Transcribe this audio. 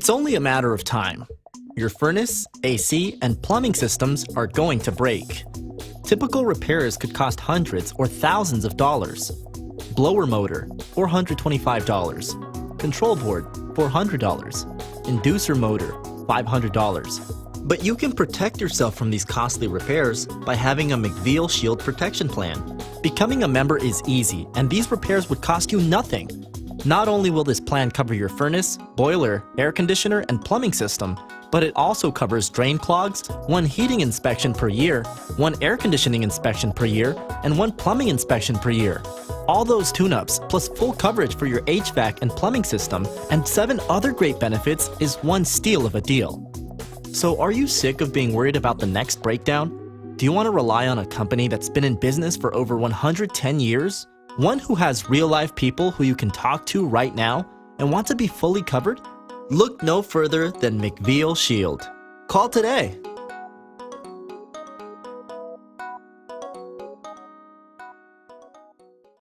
It's only a matter of time. Your furnace, AC, and plumbing systems are going to break. Typical repairs could cost hundreds or thousands of dollars. Blower motor, $425. Control board, $400. Inducer motor, $500. But you can protect yourself from these costly repairs by having a McVehil Shield protection plan. Becoming a member is easy, and these repairs would cost you nothing. Not only will this plan cover your furnace, boiler, air conditioner, and plumbing system, but it also covers drain clogs, 1 heating inspection per year, 1 air conditioning inspection per year, and 1 plumbing inspection per year. All those tune-ups, plus full coverage for your HVAC and plumbing system, and 7 other great benefits is one steal of a deal. So are you sick of being worried about the next breakdown? Do you want to rely on a company that's been in business for over 110 years? One who has real-life people who you can talk to right now and want to be fully covered? Look no further than McVehil Shield. Call today.